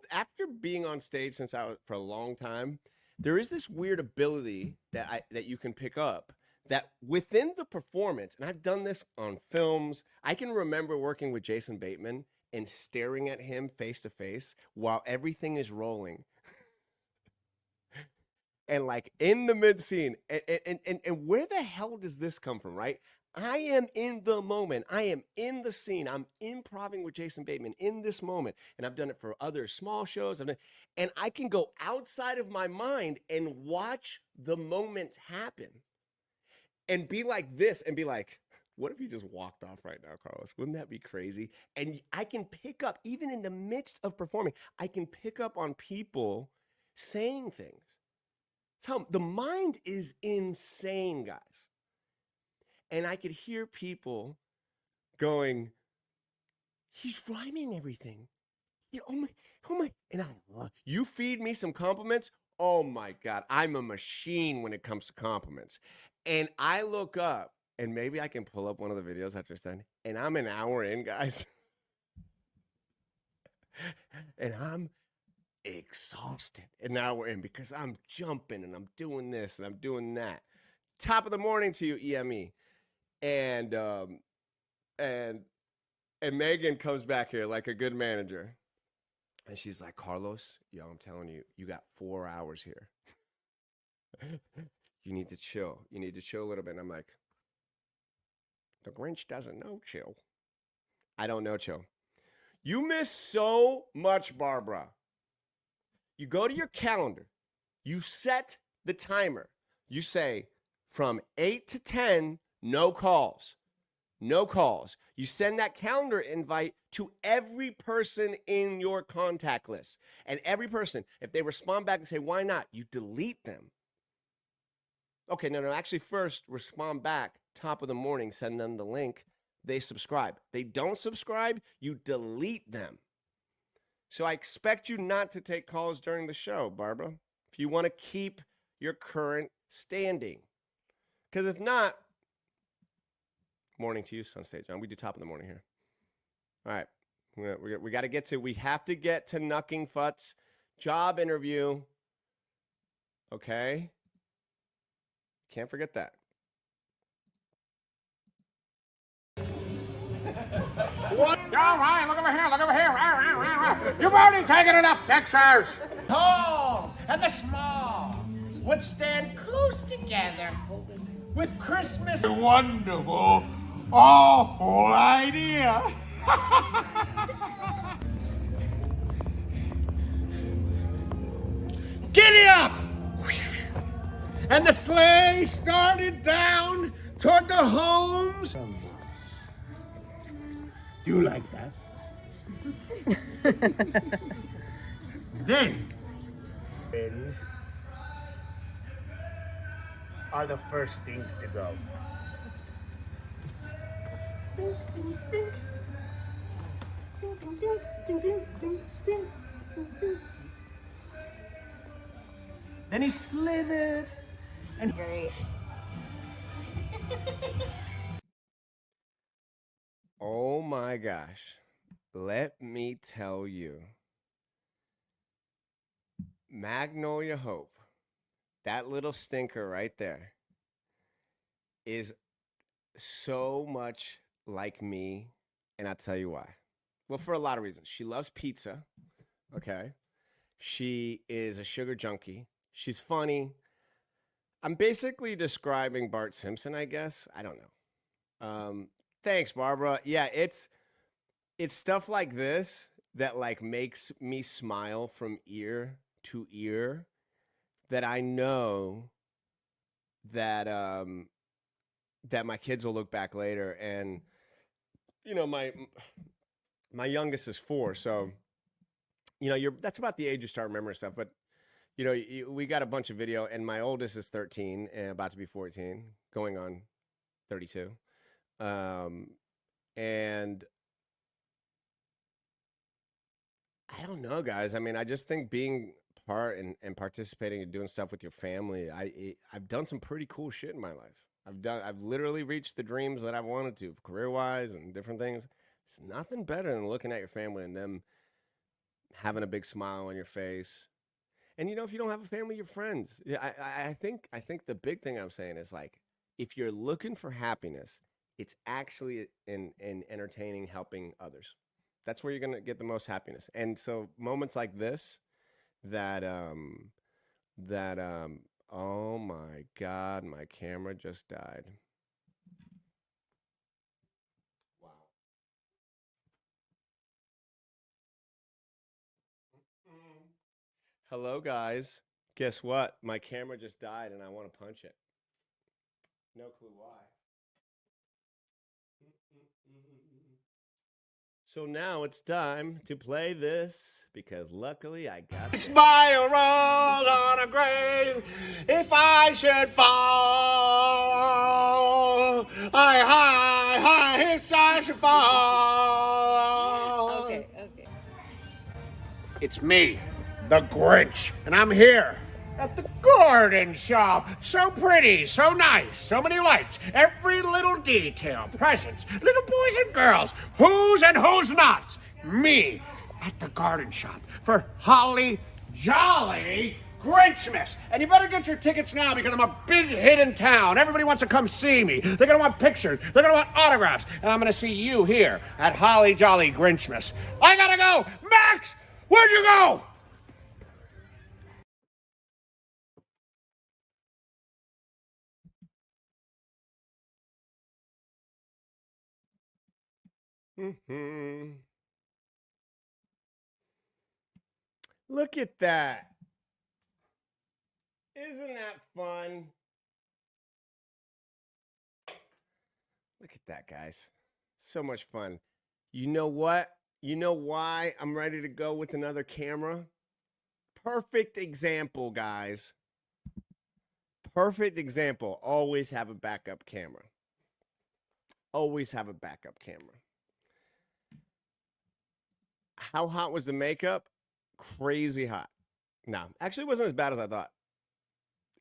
after being on stage for a long time, there is this weird ability that you can pick up that within the performance, and I've done this on films. I can remember working with Jason Bateman and staring at him face to face while everything is rolling. And like in the mid scene, and where the hell does this come from, right? I am in the moment. I am in the scene. I'm improvising with Jason Bateman in this moment. And I've done it for other small shows. And I can go outside of my mind and watch the moment happen and be like this and be like, what if you just walked off right now, Carlos? Wouldn't that be crazy? And I can pick up, even in the midst of performing, I can pick up on people saying things. So the mind is insane, guys. And I could hear people going, he's rhyming everything. Oh my. And you feed me some compliments. Oh my God, I'm a machine when it comes to compliments. And I look up, and maybe I can pull up one of the videos after it's done. And I'm an hour in, guys. And I'm exhausted. And now we're in because I'm jumping and I'm doing this and I'm doing that. Top of the morning to you, EME. And Megan comes back here like a good manager. And she's like, Carlos, yo, I'm telling you, you got 4 hours here. You need to chill. You need to chill a little bit. And I'm like, the Grinch doesn't know chill. I don't know chill. You miss so much, Barbara. You go to your calendar. You set the timer. You say from 8 to 10, no calls. No calls. You send that calendar invite to every person in your contact list. And every person, if they respond back and say, why not? You delete them. Okay, no, actually first respond back, top of the morning, send them the link. They subscribe. They don't subscribe, you delete them. So I expect you not to take calls during the show, Barbara, if you want to keep your current standing. Because if not, morning to you, Sun State John. We do top of the morning here. All right. We got to get to, we have to get to Knucking Fut's job interview. Okay. Can't forget that. What? All right, look over here, look over here. You've already taken enough pictures. Tall and the small would stand close together with Christmas. Wonderful, awful idea. Giddy up! and the sleigh started down toward the homes. Do you like that? Then are the first things to go. Then he slithered and Great. Oh my gosh. Let me tell you. Magnolia Hope, that little stinker right there, is so much like me. And I'll tell you why. Well, for a lot of reasons. She loves pizza. Okay. She is a sugar junkie. She's funny. I'm basically describing Bart Simpson, I guess. I don't know. Thanks, Barbara. Yeah, it's stuff like this that like makes me smile from ear to ear, that I know that that my kids will look back later. And you know, my youngest is 4, so you know, that's about the age you start remembering stuff. But you know, we got a bunch of video, and my oldest is 13 and about to be 14, going on 32. And I don't know, guys. I mean, I just think being part and participating and doing stuff with your family, I've done some pretty cool shit in my life. I've literally reached the dreams that I've wanted to, career-wise and different things. It's nothing better than looking at your family and them having a big smile on your face. And you know, if you don't have a family, your friends. Yeah, I think the big thing I'm saying is, like, if you're looking for happiness, it's actually in entertaining, helping others. That's where you're gonna get the most happiness. And so moments like this, that oh my God, my camera just died. Wow. Hello, guys. Guess what? My camera just died, and I want to punch it. No clue why. So now it's time to play this, because luckily I got this. By a rose on a grave, if I should fall, if I should fall. Okay. It's me, the Grinch, and I'm here at the garden shop. So pretty, so nice, so many lights, every little detail, presents, little boys and girls, who's and who's not. Me at the garden shop for Holly Jolly Grinchmas. And you better get your tickets now, because I'm a big hit in town. Everybody wants to come see me. They're going to want pictures. They're going to want autographs. And I'm going to see you here at Holly Jolly Grinchmas. I got to go. Max, where'd you go? Look at that. Isn't that fun? Look at that, guys. So much fun. You know what? You know why I'm ready to go with another camera? Perfect example, guys. Perfect example. Always have a backup camera. Always have a backup camera. How hot was the makeup? Crazy hot. No, actually, it wasn't as bad as I thought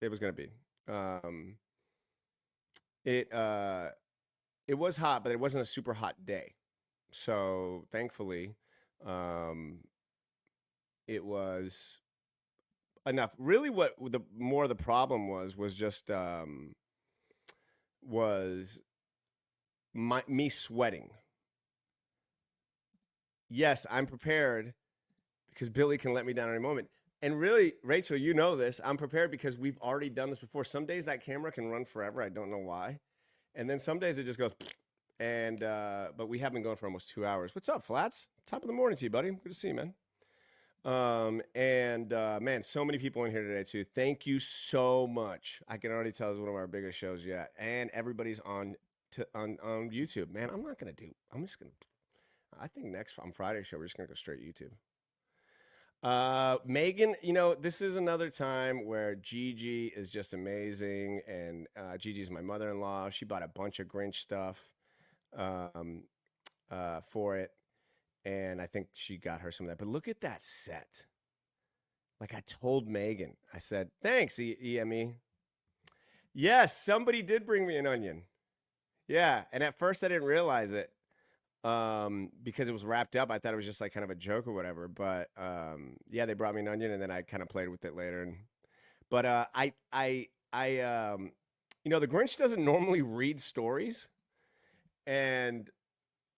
it was going to be. It was hot, but it wasn't a super hot day. So thankfully, it was enough. Really, what the more the problem was just me sweating. Yes, I'm prepared, because Billy can let me down at any moment. And really, Rachel, you know this. I'm prepared because we've already done this before. Some days that camera can run forever. I don't know why. And then some days it just goes. And but we have been going for almost 2 hours. What's up, Flats? Top of the morning to you, buddy. Good to see you, man. Man, so many people in here today too. Thank you so much. I can already tell it's one of our biggest shows yet, and everybody's on YouTube. Man, I'm just gonna. I think next on Friday's show we're just gonna go straight YouTube. Megan, this is another time where Gigi is just amazing, and Gigi's my mother-in-law. She bought a bunch of Grinch stuff for it, and I think she got her some of that. But look at that set. Like I told Megan, I said, thanks, EME. Yes, somebody did bring me an onion. Yeah, and at first I didn't realize it because it was wrapped up. I thought it was just like kind of a joke or whatever. But yeah, they brought me an onion, and then I kind of played with it later. But the Grinch doesn't normally read stories, and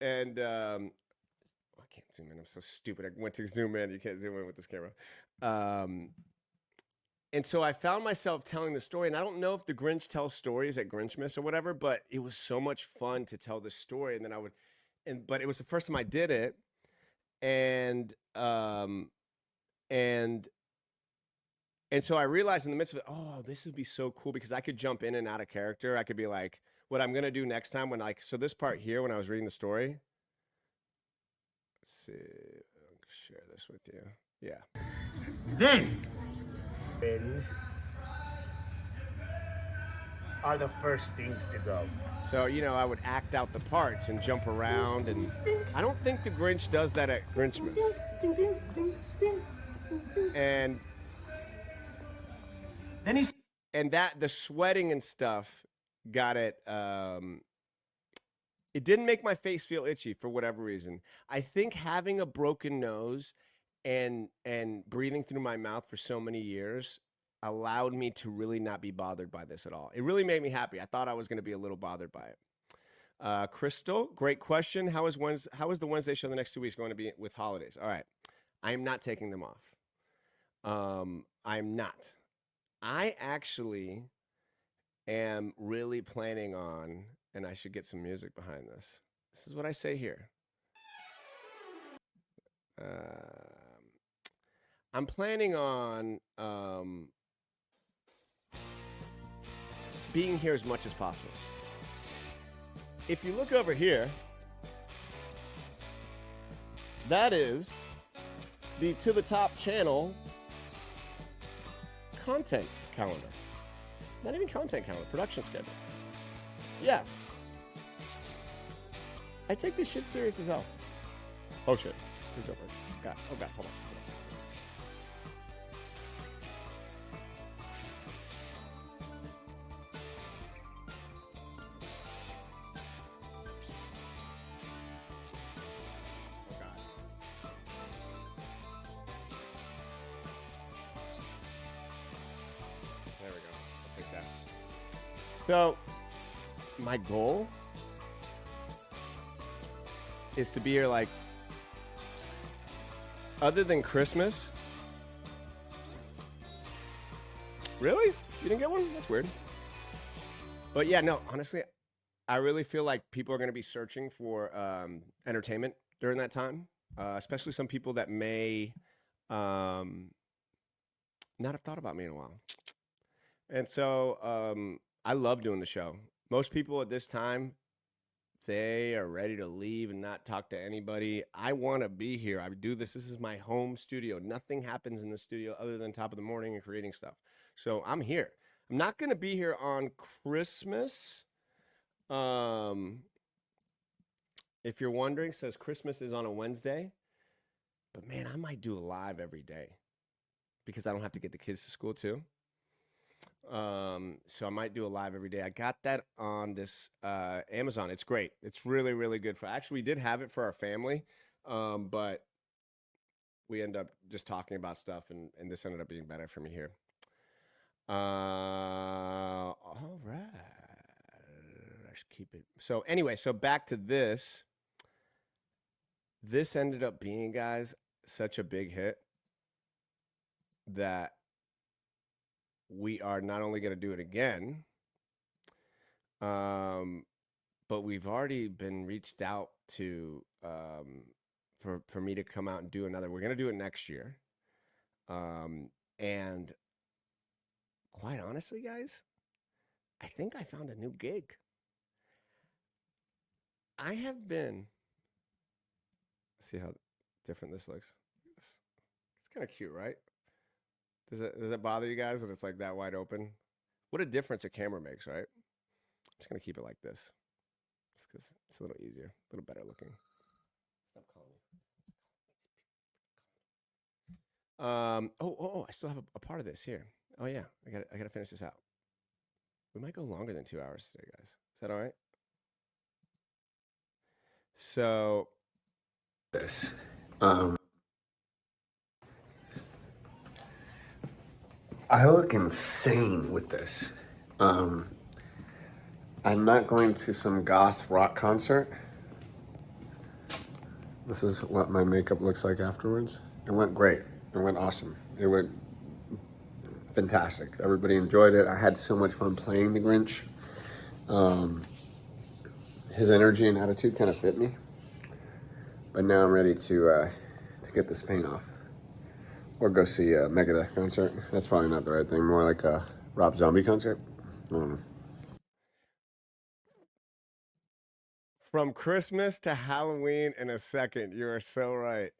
I can't zoom in. I'm so stupid. I went to zoom in. You can't zoom in with this camera. And so I found myself telling the story, and I don't know if the Grinch tells stories at Grinchmas or whatever, but it was so much fun to tell the story. And then but it was the first time I did it. And so I realized in the midst of it, oh, this would be so cool because I could jump in and out of character. I could be like, what I'm going to do next time so this part here, when I was reading the story, let's see, I'll share this with you. Yeah. Then are the first things to go. So, I would act out the parts and jump around, and I don't think the Grinch does that at Grinchmas. And Then the sweating and stuff got it. It didn't make my face feel itchy for whatever reason. I think having a broken nose and breathing through my mouth for so many years allowed me to really not be bothered by this at all. It really made me happy. I thought I was going to be a little bothered by it. Crystal, great question. How is the Wednesday show the next 2 weeks going to be with holidays? All right. I am not taking them off. I'm not. I actually am really planning on, and I should get some music behind this. This is what I say here. I'm planning on being here as much as possible. If you look over here, that is the To the Top channel content calendar. Not even content calendar, production schedule. Yeah. I take this shit serious as hell. Oh shit. Please don't. God. Oh God, hold on. There we go. I'll take that. So, my goal is to be here like, other than Christmas. Really? You didn't get one? That's weird. But yeah, no, honestly, I really feel like people are going to be searching for entertainment during that time, especially some people that may not have thought about me in a while. And so I love doing the show. Most people at this time, they are ready to leave and not talk to anybody. I want to be here. I do this. This is my home studio. Nothing happens in the studio other than top of the morning and creating stuff. So I'm here. I'm not going to be here on Christmas. If you're wondering, it says Christmas is on a Wednesday. But man, I might do a live every day because I don't have to get the kids to school too. So I might do a live every day. I got that on this Amazon. It's great. It's really, really good actually, we did have it for our family. But we end up just talking about stuff and this ended up being better for me here. All right. Let's keep it. So anyway, so back to this. This ended up being, guys, such a big hit that we are not only going to do it again, but we've already been reached out to for me to come out and do another. We're going to do it next year. And quite honestly, guys, I think I found a new gig. I have been, see how different this looks. It's kind of cute, right? Does it bother you guys that it's like that wide open? What a difference a camera makes, right? I'm just gonna keep it like this, just because it's a little easier, a little better looking. Stop calling me. I still have a part of this here. Oh yeah, I gotta finish this out. We might go longer than 2 hours today, guys. Is that all right? So This. I look insane with this. I'm not going to some goth rock concert. This is what my makeup looks like afterwards. It went great. It went awesome. It went fantastic. Everybody enjoyed it. I had so much fun playing the Grinch. His energy and attitude kind of fit me. But now I'm ready to get this paint off. Or go see a Megadeth concert. That's probably not the right thing. More like a Rob Zombie concert. I don't know. from Christmas to Halloween in a second. You are so right.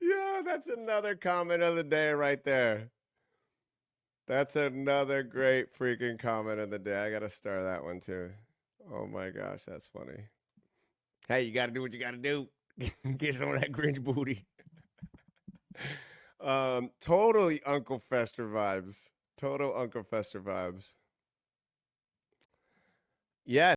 Yeah, that's another comment of the day right there. That's another great freaking comment of the day. I got to star that one too. Oh my gosh, that's funny. Hey, you got to do what you got to do. Get some of that Grinch booty. Totally Uncle Fester vibes. Total Uncle Fester vibes. Yeah.